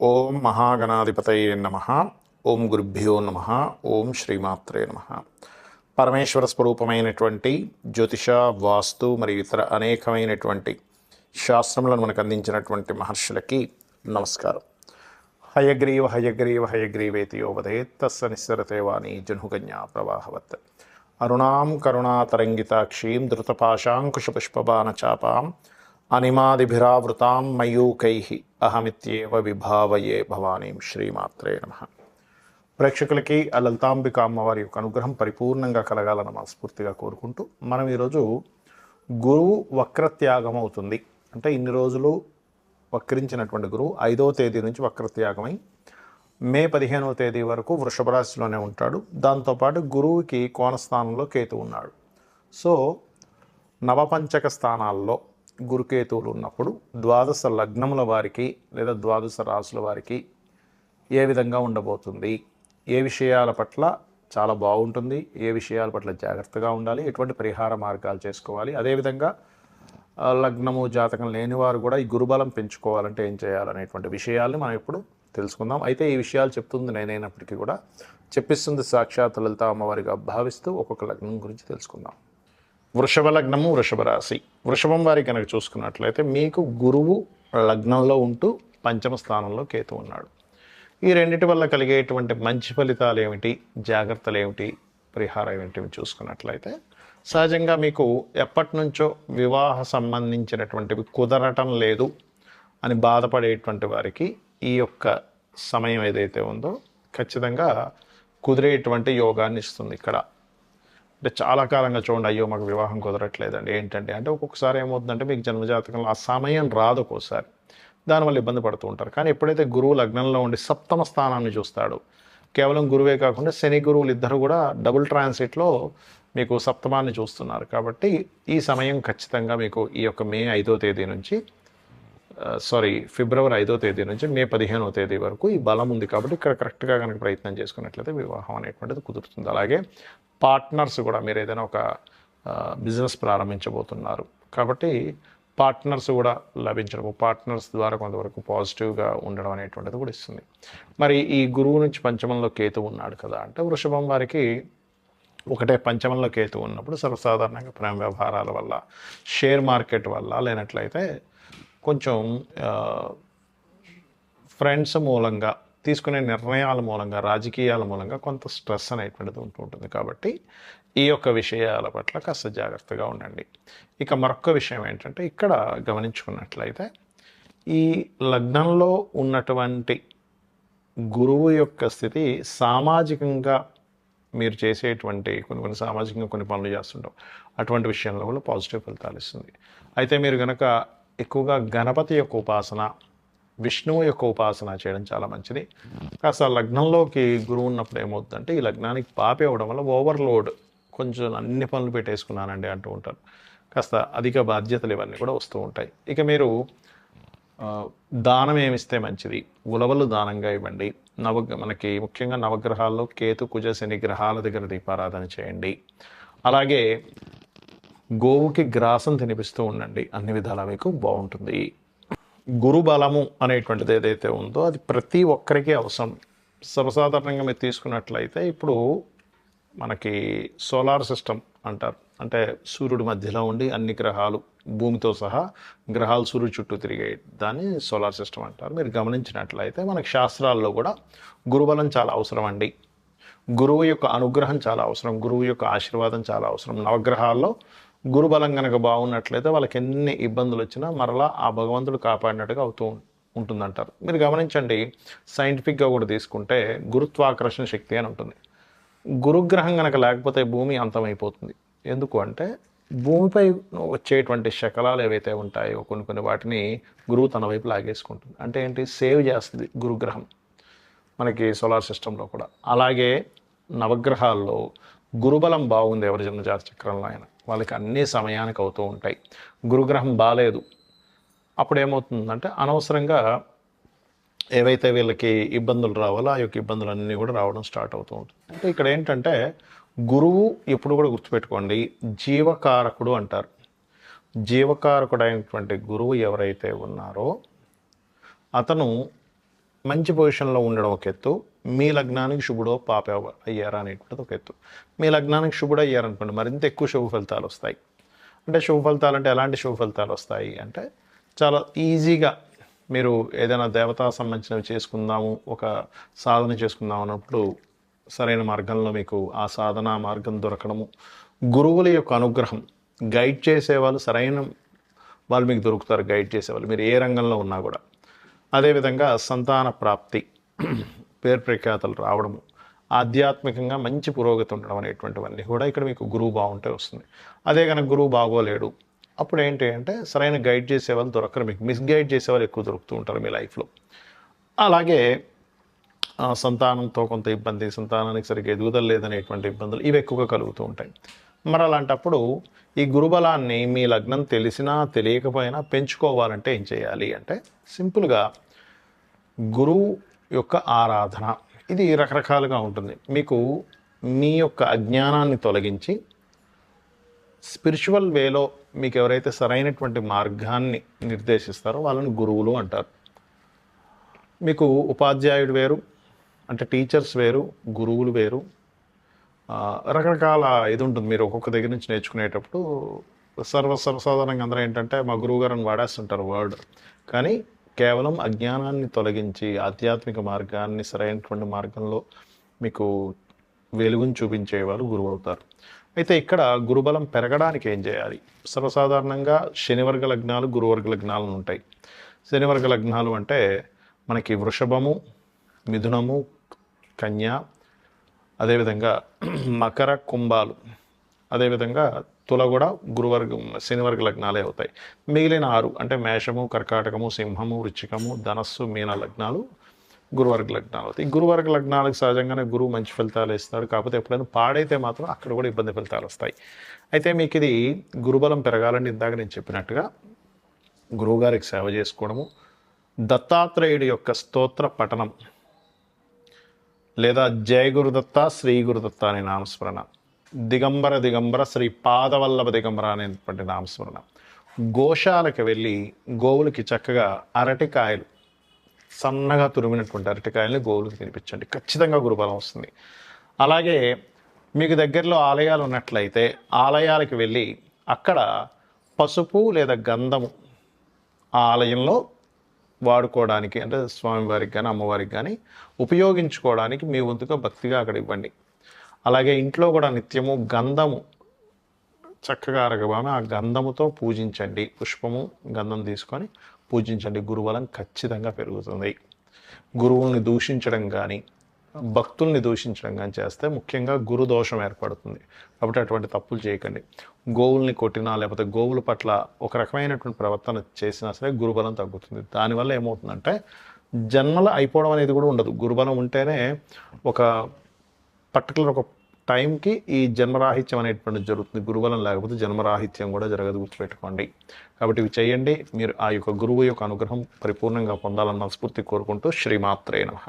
ఓం మహాగణాధిపతయే నమః. ఓం గురుభ్యో నమః. ఓం శ్రీమాత్రే నమః. పరమేశ్వర స్వరూపమైనటువంటి జ్యోతిష, వాస్తు మరియు ఇతర అనేకమైనటువంటి శాస్త్రములను మనకు అందించినటువంటి మహర్షులకి నమస్కారం. హయగ్రీవ హయగ్రీవ హయగ్రీవేతి యోవదేత్ తస్స నిస్సరతే వాణి జహ్నుకన్యా ప్రవాహవత్. అరుణాం కరుణాతరంగితాక్షీం ధృతపాశాంకుశపుష్పబాణచాపాం అనిమాదిభిరావృతాం మయూకైః అహమిత్యేవ విభావయే భవానీం. శ్రీమాత్రే నమః. ప్రేక్షకులకి ఆ లలితాంబిక అమ్మవారి యొక్క అనుగ్రహం పరిపూర్ణంగా కలగాలని మనస్ఫూర్తిగా కోరుకుంటూ మనం ఈరోజు గురువు వక్రత్యాగం అవుతుంది అంటే ఇన్ని రోజులు వక్రించినటువంటి గురువు 5వ తేదీ నుంచి వక్రత్యాగమై మే 15వ తేదీ వరకు వృషభ రాశిలోనే ఉంటాడు. దాంతోపాటు గురువుకి కోణస్థానంలో కేతు ఉన్నాడు. సో నవపంచక స్థానాల్లో గురుకేతువులు ఉన్నప్పుడు ద్వాదశ లగ్నముల వారికి లేదా ద్వాదశ రాశుల వారికి ఏ విధంగా ఉండబోతుంది, ఏ విషయాల పట్ల చాలా బాగుంటుంది, ఏ విషయాల పట్ల జాగ్రత్తగా ఉండాలి, ఎటువంటి పరిహార మార్గాలు చేసుకోవాలి, అదేవిధంగా లగ్నము జాతకం లేనివారు కూడా ఈ గురుబలం పెంచుకోవాలంటే ఏం చేయాలనేటువంటి విషయాల్ని మనం ఇప్పుడు తెలుసుకుందాం. అయితే ఈ విషయాలు చెప్తుంది నేనైనప్పటికీ కూడా చెప్పిస్తుంది సాక్షాత్ లలిత అమ్మవారిగా భావిస్తూ ఒక్కొక్క లగ్నం గురించి తెలుసుకుందాం. వృషభ లగ్నము, వృషభ రాశి. వృషభం వారి కనుక చూసుకున్నట్లయితే మీకు గురువు లగ్నంలో ఉంటూ పంచమ స్థానంలో కేతు ఉన్నాడు. ఈ రెండిటి వల్ల కలిగేటువంటి మంచి ఫలితాలు ఏమిటి, జాగ్రత్తలు ఏమిటి, పరిహారం ఏమిటి చూసుకున్నట్లయితే సహజంగా మీకు ఎప్పటి నుంచో వివాహ సంబంధించినటువంటివి కుదరటం లేదు అని బాధపడేటువంటి వారికి ఈ యొక్క సమయం ఏదైతే ఉందో ఖచ్చితంగా కుదిరేటువంటి యోగాన్ని ఇస్తుంది. ఇక్కడ అంటే చాలా కాలంగా చూడండి, అయ్యో మాకు వివాహం కుదరట్లేదండి ఏంటంటే అంటే ఒక్కొక్కసారి ఏమవుతుందంటే మీకు జన్మజాతకంలో ఆ సమయం రాదు, ఒక్కోసారి దానివల్ల ఇబ్బంది పడుతూ ఉంటారు. కానీ ఎప్పుడైతే గురువు లగ్నంలో ఉండి సప్తమ స్థానాన్ని చూస్తాడు, కేవలం గురువే కాకుండా శని గురువులు ఇద్దరు కూడా డబుల్ ట్రాన్సిట్లో మీకు సప్తమాన్ని చూస్తున్నారు. కాబట్టి ఈ సమయం ఖచ్చితంగా మీకు ఈ యొక్క మే 5వ తేదీ నుంచి ఫిబ్రవరి 5వ తేదీ నుంచి మే 15వ తేదీ వరకు ఈ బలం ఉంది. కాబట్టి ఇక్కడ కరెక్ట్గా కనుక ప్రయత్నం చేసుకున్నట్లయితే వివాహం అనేటువంటిది కుదురుతుంది. అలాగే పార్ట్నర్స్ కూడా మీరు ఏదైనా ఒక బిజినెస్ ప్రారంభించబోతున్నారు కాబట్టి పార్ట్నర్స్ కూడా లభించడం, పార్ట్నర్స్ ద్వారా కొంతవరకు పాజిటివ్గా ఉండడం అనేటువంటిది కూడా ఇస్తుంది. మరి ఈ గురువు నుంచి పంచమంలో కేతు ఉన్నాడు కదా అంటే వృషభం వారికి ఒకటే పంచమంలో కేతు ఉన్నప్పుడు సర్వసాధారణంగా ప్రేమ వ్యవహారాల వల్ల, షేర్ మార్కెట్ వల్ల, లేనట్లయితే కొంచెం ఫ్రెండ్స్ మూలంగా తీసుకునే నిర్ణయాల మూలంగా, రాజకీయాల మూలంగా కొంత స్ట్రెస్ అనేటువంటిది ఉంటూ ఉంటుంది. కాబట్టి ఈ యొక్క విషయాల పట్ల కాస్త జాగ్రత్తగా ఉండండి. ఇక మరొక విషయం ఏంటంటే ఇక్కడ గమనించుకున్నట్లయితే ఈ లగ్నంలో ఉన్నటువంటి గురువు యొక్క స్థితి సామాజికంగా మీరు చేసేటువంటి కొన్ని సామాజికంగా కొన్ని పనులు చేస్తుంటాం, అటువంటి విషయంలో కూడా పాజిటివ్ ఫలితాలు ఇస్తుంది. అయితే మీరు కనుక ఎక్కువగా గణపతి యొక్క ఉపాసన, విష్ణువు యొక్క ఉపాసన చేయడం చాలా మంచిది. కాస్త లగ్నంలోకి గురువు ఉన్నప్పుడు ఏమవుతుందంటే ఈ లగ్నానికి పాపి అవ్వడం వల్ల ఓవర్లోడ్, కొంచెం అన్ని పనులు పెట్టేసుకున్నానండి అంటూ ఉంటారు. కాస్త అధిక బాధ్యతలు ఇవన్నీ కూడా వస్తూ ఉంటాయి. ఇక మీరు దానం ఏమిస్తే మంచిది, ఉలవలు దానంగా ఇవ్వండి. మనకి ముఖ్యంగా నవగ్రహాల్లో కేతు, కుజ, శని గ్రహాల దగ్గర దీపారాధన చేయండి. అలాగే గోవుకి గ్రాసం తినిపిస్తూ ఉండండి, అన్ని విధాలా మీకు బాగుంటుంది. గురుబలము అనేటువంటిది ఏదైతే ఉందో అది ప్రతి ఒక్కరికి అవసరం. సర్వసాధారణంగా మీరు తీసుకున్నట్లయితే ఇప్పుడు మనకి సోలార్ సిస్టమ్ అంటారు, అంటే సూర్యుడి మధ్యలో ఉండి అన్ని గ్రహాలు భూమితో సహా గ్రహాలు సూర్యుడు చుట్టూ తిరిగే దాన్ని సోలార్ సిస్టమ్ అంటారు. మీరు గమనించినట్లయితే మనకి శాస్త్రాల్లో కూడా గురుబలం చాలా అవసరం అండి. గురువు యొక్క అనుగ్రహం చాలా అవసరం, గురువు యొక్క ఆశీర్వాదం చాలా అవసరం. నవగ్రహాల్లో గురుబలం కనుక బాగున్నట్లయితే వాళ్ళకి ఎన్ని ఇబ్బందులు వచ్చినా మరలా ఆ భగవంతుడు కాపాడినట్టుగా అవుతూ ఉంటుందంటారు. మీరు గమనించండి, సైంటిఫిక్గా కూడా తీసుకుంటే గురుత్వాకర్షణ శక్తి అని ఉంటుంది. గురుగ్రహం కనుక లేకపోతే భూమి అంతమైపోతుంది. ఎందుకు అంటే భూమిపై వచ్చేటువంటి శకలాలు ఏవైతే ఉంటాయో కొన్ని వాటిని గురువు తన వైపు లాగేసుకుంటుంది. అంటే ఏంటి, సేవ్ చేస్తుంది గురుగ్రహం మనకి సోలార్ సిస్టంలో కూడా. అలాగే నవగ్రహాల్లో గురుబలం బాగుంది ఎవరి జన్మజాత చక్రంలో అయినా వాళ్ళకి అన్ని సమయానికి అవుతూ ఉంటాయి. గురుగ్రహం బాలేదు అప్పుడు ఏమవుతుందంటే అనవసరంగా ఏవైతే వీళ్ళకి ఇబ్బందులు రావాలో ఆ యొక్క ఇబ్బందులన్నీ కూడా రావడం స్టార్ట్ అవుతూ ఉంటుంది. అంటే ఇక్కడ ఏంటంటే గురువు ఎప్పుడు కూడా గుర్తుపెట్టుకోండి, జీవకారకుడు అంటారు. జీవకారకుడైనటువంటి గురువు ఎవరైతే ఉన్నారో అతను మంచి పొజిషన్లో ఉండడం ఒక ఎత్తు, మీ లగ్నానికి శుభుడో పాప అయ్యారా అనేటువంటిది ఒక ఎత్తు. మీ లగ్నానికి శుభుడు అయ్యారనుకోండి మరింత ఎక్కువ శుభ ఫలితాలు వస్తాయి. అంటే శుభ ఫలితాలు అంటే ఎలాంటి శుభ ఫలితాలు వస్తాయి అంటే చాలా ఈజీగా మీరు ఏదైనా దేవతా సంబంధించినవి చేసుకుందాము, ఒక సాధన చేసుకుందాం అన్నప్పుడు సరైన మార్గంలో మీకు ఆ సాధన మార్గం దొరకడము, గురువుల యొక్క అనుగ్రహం, గైడ్ చేసేవాళ్ళు సరైన వాళ్ళు మీకు దొరుకుతారు, గైడ్ చేసేవాళ్ళు మీరు ఏ రంగంలో ఉన్నా కూడా. అదేవిధంగా సంతాన ప్రాప్తి, పేరు ప్రఖ్యాతలు రావడము, ఆధ్యాత్మికంగా మంచి పురోగతి ఉండడం అనేటువంటివన్నీ కూడా ఇక్కడ మీకు గురువు బాగుంటే వస్తుంది. అదే కనుక గురువు బాగోలేడు అప్పుడు ఏంటి అంటే సరైన గైడ్ చేసేవాళ్ళు దొరకరు, మీకు మిస్గైడ్ చేసేవాళ్ళు ఎక్కువ దొరుకుతూ ఉంటారు మీ లైఫ్లో. అలాగే సంతానంతో కొంత ఇబ్బంది, సంతానానికి సరిగ్గా ఎదుగుదల లేదనేటువంటి ఇబ్బందులు ఇవి ఎక్కువగా కలుగుతూ ఉంటాయి. మరి అలాంటప్పుడు ఈ గురుబలాన్ని మీ లగ్నం తెలిసినా తెలియకపోయినా పెంచుకోవాలంటే ఏం చేయాలి అంటే సింపుల్గా గురువు యొక్క ఆరాధన. ఇది రకరకాలుగా ఉంటుంది. మీకు మీ యొక్క అజ్ఞానాన్ని తొలగించి స్పిరిచువల్ వేలో మీకు ఎవరైతే సరైనటువంటి మార్గాన్ని నిర్దేశిస్తారో వాళ్ళని గురువులు అంటారు. మీకు ఉపాధ్యాయుడు వేరు, అంటే టీచర్స్ వేరు, గురువులు వేరు, రకరకాల ఇది ఉంటుంది. మీరు ఒక్కొక్క దగ్గర నుంచి నేర్చుకునేటప్పుడు సర్వసాధారణంగా అందరూ ఏంటంటే మా గురువుగారిని వాడేస్తుంటారు వర్డ్, కానీ కేవలం అజ్ఞానాన్ని తొలగించి ఆధ్యాత్మిక మార్గాన్ని సరైనటువంటి మార్గంలో మీకు వెలుగుని చూపించేవారు గురువు అవుతారు. అయితే ఇక్కడ గురుబలం పెరగడానికి ఏం చేయాలి? సర్వసాధారణంగా శనివర్గ లగ్నాలు, గురువర్గ లగ్నాలు ఉంటాయి. శనివర్గ లగ్నాలు అంటే మనకి వృషభము, మిథునము, కన్య, అదేవిధంగా మకర, కుంభాలు, అదేవిధంగా తుల కూడా శనివర్గ లగ్నాలే అవుతాయి. మిగిలిన 6 అంటే మేషము, కర్కాటకము, సింహము, వృశ్చికము, ధనస్సు, మీన లగ్నాలు గురువర్గ లగ్నాలు అవుతాయి. గురువర్గ లగ్నాలకు సహజంగానే గురువు మంచి ఫలితాలు ఇస్తాడు, కాకపోతే ఎప్పుడైనా పాడైతే మాత్రం అక్కడ కూడా ఇబ్బంది ఫలితాలు వస్తాయి. అయితే మీకు ఇది గురుబలం పెరగాలని ఇందాక నేను చెప్పినట్టుగా గురువుగారికి సేవ చేసుకోవడము, దత్తాత్రేయుడి యొక్క స్తోత్ర పఠనం లేదా జయ గురుదత్త, శ్రీ గురుదత్త అనే నామస్మరణ, దిగంబర దిగంబర శ్రీ పాదవల్లభ దిగంబర అనేటువంటి నామస్మరణ, గోశాలకు వెళ్ళి గోవులకి చక్కగా అరటికాయలు, సన్నగా తురిమినటువంటి అరటికాయలని గోవులకు తినిపించండి, ఖచ్చితంగా గురుబలం వస్తుంది. అలాగే మీకు దగ్గరలో ఆలయాలు ఉన్నట్లయితే ఆలయాలకు వెళ్ళి అక్కడ పసుపు లేదా గంధము ఆ ఆలయంలో వాడుకోవడానికి, అంటే స్వామివారికి కానీ అమ్మవారికి కానీ ఉపయోగించుకోవడానికి మీ వంతుగా భక్తిగా అక్కడ ఇవ్వండి. అలాగే ఇంట్లో కూడా నిత్యము గంధము చక్కగా అరగబామి ఆ గంధముతో పూజించండి, పుష్పము గంధం తీసుకొని పూజించండి. గురుబలం ఖచ్చితంగా పెరుగుతుంది. గురువుల్ని దూషించడం కానీ భక్తుల్ని దూషించడం కానీ చేస్తే ముఖ్యంగా గురు దోషం ఏర్పడుతుంది. కాబట్టి అటువంటి తప్పులు చేయకండి. గోవుల్ని కొట్టినా లేకపోతే గోవుల పట్ల ఒక రకమైనటువంటి ప్రవర్తన చేసినా సరే గురుబలం తగ్గుతుంది. దానివల్ల ఏమవుతుందంటే జన్మల అయిపోవడం అనేది కూడా ఉండదు. గురుబలం ఉంటేనే ఒక పర్టికులర్ ఒక టైంకి ఈ జన్మరాహిత్యం అనేటువంటిది జరుగుతుంది. గురుబలం లేకపోతే జన్మరాహిత్యం కూడా జరగదు, గుర్తుపెట్టుకోండి. కాబట్టి ఇవి చేయండి. మీరు ఆ యొక్క గురువు యొక్క అనుగ్రహం పరిపూర్ణంగా పొందాలని మనస్ఫూర్తి కోరుకుంటూ శ్రీమాత్రే నమః.